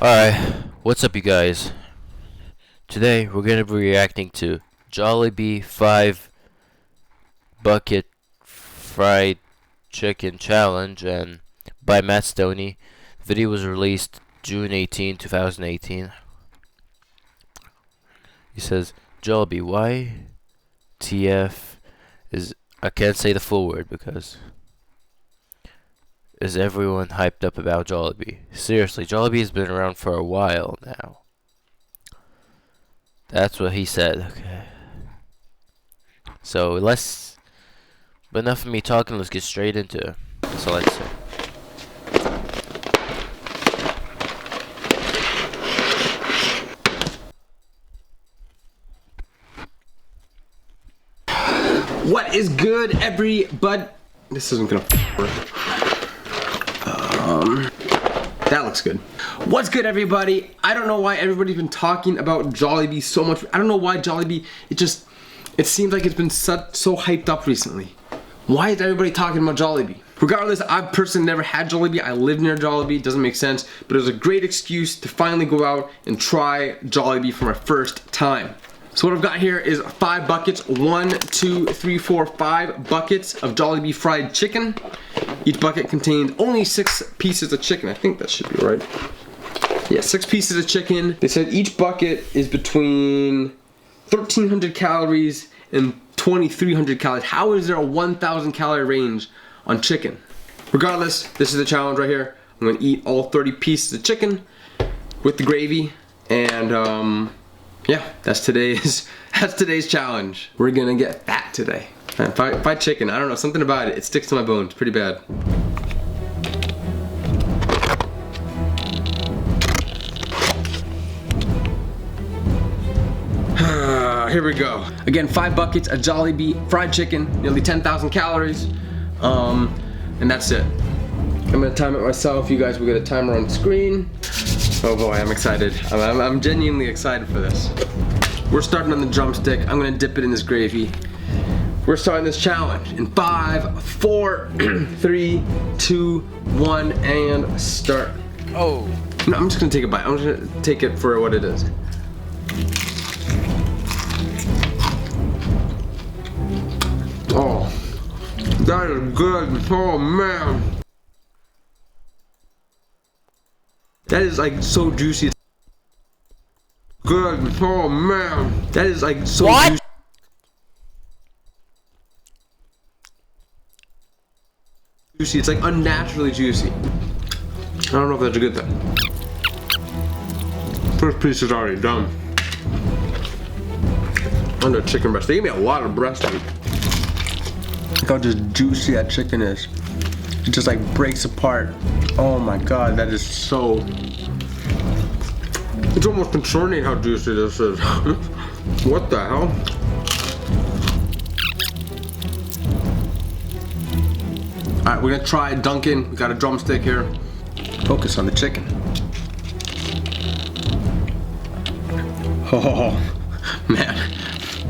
Alright, what's up you guys? Today we're gonna be reacting to Jollibee 5 Bucket Fried Chicken Challenge and by Matt Stonie. The video was released June 18, 2018. He says, Jollibee, why TF is, I can't say the full word because is everyone hyped up about Jollibee? Seriously, Jollibee has been around for a while now. That's what he said. Okay. So but enough of me talking. Let's get straight into it. That's all I'd say. What is good, everybody? This isn't gonna work. That looks good. What's good, everybody? I don't know why everybody's been talking about Jollibee so much. I don't know why Jollibee, it seems like it's been so hyped up recently. Why is everybody talking about Jollibee? Regardless, I've personally never had Jollibee. I live near Jollibee. It doesn't make sense, but it was a great excuse to finally go out and try Jollibee for my first time. So what I've got here is 5 buckets, 1, 2, 3, 4, 5 buckets of Jollibee fried chicken. Each bucket contains only 6 pieces of chicken. I think that should be right. Yeah, 6 pieces of chicken. They said each bucket is between 1,300 calories and 2,300 calories. How is there a 1,000 calorie range on chicken? Regardless, this is the challenge right here. I'm gonna eat all 30 pieces of chicken with the gravy, and yeah, that's today's challenge. We're gonna get fat today. Fried chicken, I don't know, something about it. It sticks to my bones pretty bad. Here we go. Again, 5 buckets of Jollibee fried chicken, nearly 10,000 calories, and that's it. I'm gonna time it myself. You guys will get a timer on screen. Oh boy, I'm excited. I'm genuinely excited for this. We're starting on the drumstick. I'm gonna dip it in this gravy. We're starting this challenge in 5, 4, 3, 2, 1, and start. Oh. No, I'm just gonna take a bite. I'm just gonna take it for what it is. Oh, that is good. Oh man. That is like so juicy. Good. Oh man. That is like so juicy. Juicy. It's like unnaturally juicy. I don't know if that's a good thing. First piece is already done. Under chicken breast. They gave me a lot of breast meat. Look how just juicy that chicken is. It just like breaks apart. Oh my god, that is so... It's almost concerning how juicy this is. What the hell? Alright, we're gonna try dunking. We got a drumstick here. Focus on the chicken. Oh man,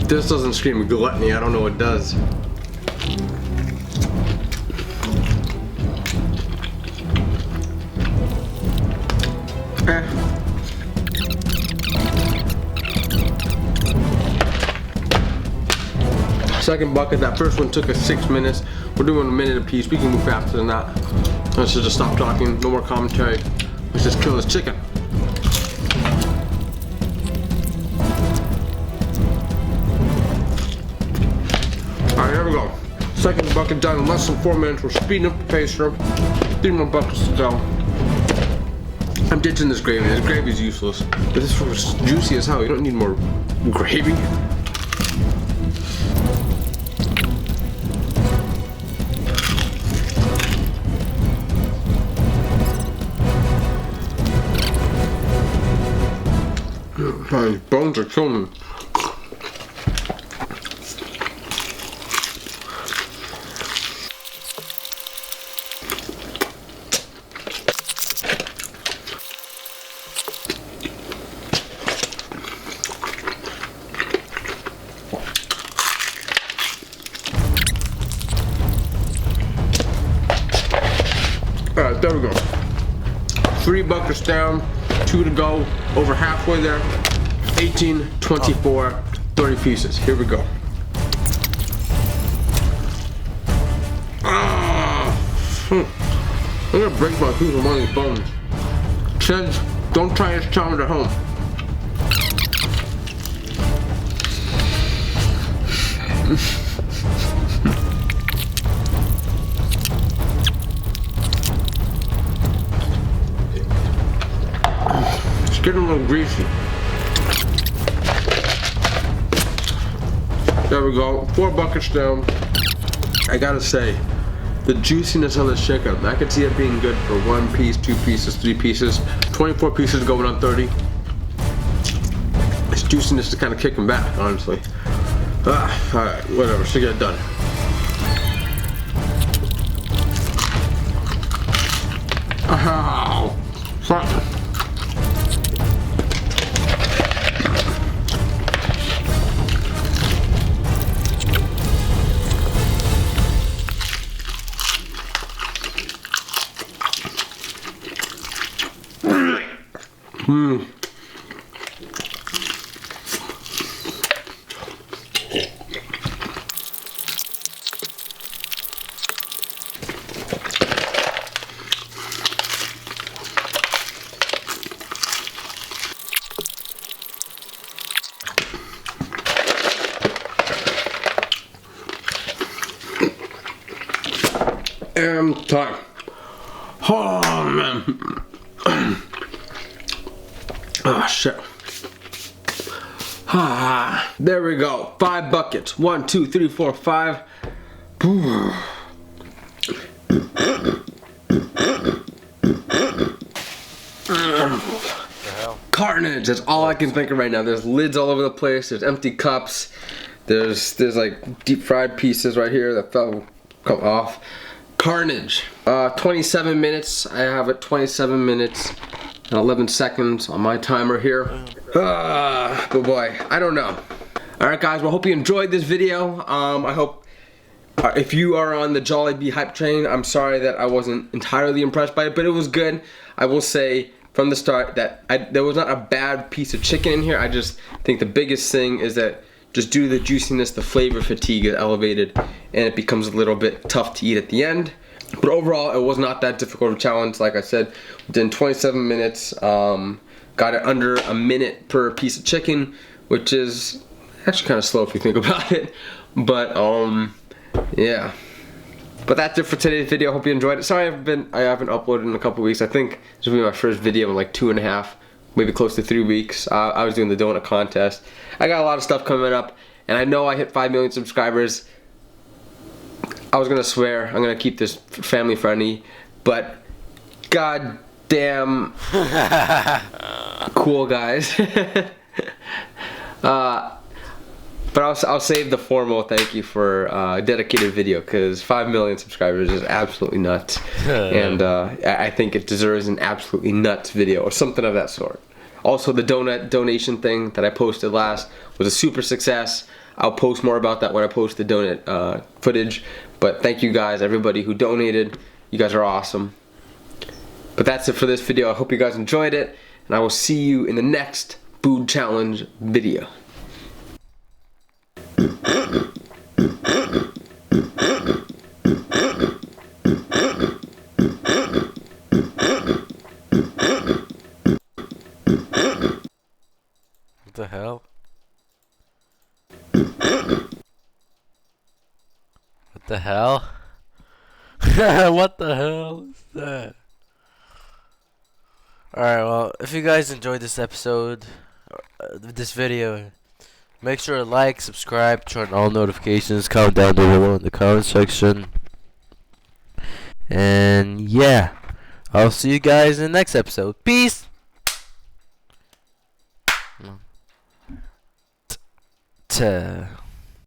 if this doesn't scream gluttony, I don't know what does. Second bucket, that first one took us 6 minutes. We're doing a minute apiece. We can move faster than that. Let's just stop talking, no more commentary. Let's just kill this chicken. Alright, here we go. Second bucket done in less than 4 minutes. We're speeding up the pace here. 3 more buckets to go. I'm ditching this gravy. This gravy is useless. But this was juicy as hell. You don't need more gravy. My bones are killing me. Alright, there we go. 3 buckets down, 2 to go, over halfway there. 18, 24, 30 pieces. Here we go. I'm gonna break my tooth with one of these bones. Says, don't try this challenge at home. It's getting a little greasy. There we go, 4 buckets down. I gotta say, the juiciness of this chicken, I could see it being good for 1 piece, 2 pieces, 3 pieces, 24 pieces going on 30. This juiciness is kind of kicking back, honestly. Alright, whatever, should get it done. Ow! Fuck. And time. Oh man. Oh shit. There we go. 5 buckets. 1, 2, 3, 4, 5. Carnage. That's all I can think of right now. There's lids all over the place. There's empty cups. There's like deep fried pieces right here that fell come off. Carnage. 27 minutes. I have it 27 minutes and 11 seconds on my timer here. But boy, I don't know. Alright guys, well, I hope you enjoyed this video. I hope if you are on the Jollibee hype train, I'm sorry that I wasn't entirely impressed by it, but it was good. I will say from the start that there was not a bad piece of chicken in here. I just think the biggest thing is that just due to the juiciness, the flavor fatigue is elevated and it becomes a little bit tough to eat at the end. But overall, it was not that difficult of a challenge. Like I said, within 27 minutes, got it under a minute per piece of chicken, which is actually kind of slow if you think about it. But yeah. But that's it for today's video. Hope you enjoyed it. Sorry I haven't uploaded in a couple weeks. I think this will be my first video in like 2.5, maybe close to 3 weeks. I was doing the donut contest. I got a lot of stuff coming up, and I know I hit 5 million subscribers. I was gonna swear I'm gonna keep this family friendly, but god damn cool guys. But I'll save the formal thank you for a dedicated video, because 5 million subscribers is absolutely nuts. And I think it deserves an absolutely nuts video or something of that sort. Also, the donut donation thing that I posted last was a super success. I'll post more about that when I post the donut footage. But thank you guys, everybody who donated. You guys are awesome. But that's it for this video. I hope you guys enjoyed it, and I will see you in the next food challenge video. What the hell? What the hell? What the hell is that? Alright, well, if you guys enjoyed this episode, this video, make sure to like, subscribe, turn on all notifications, comment down below in the comment section. And yeah, I'll see you guys in the next episode. Peace! Tuh.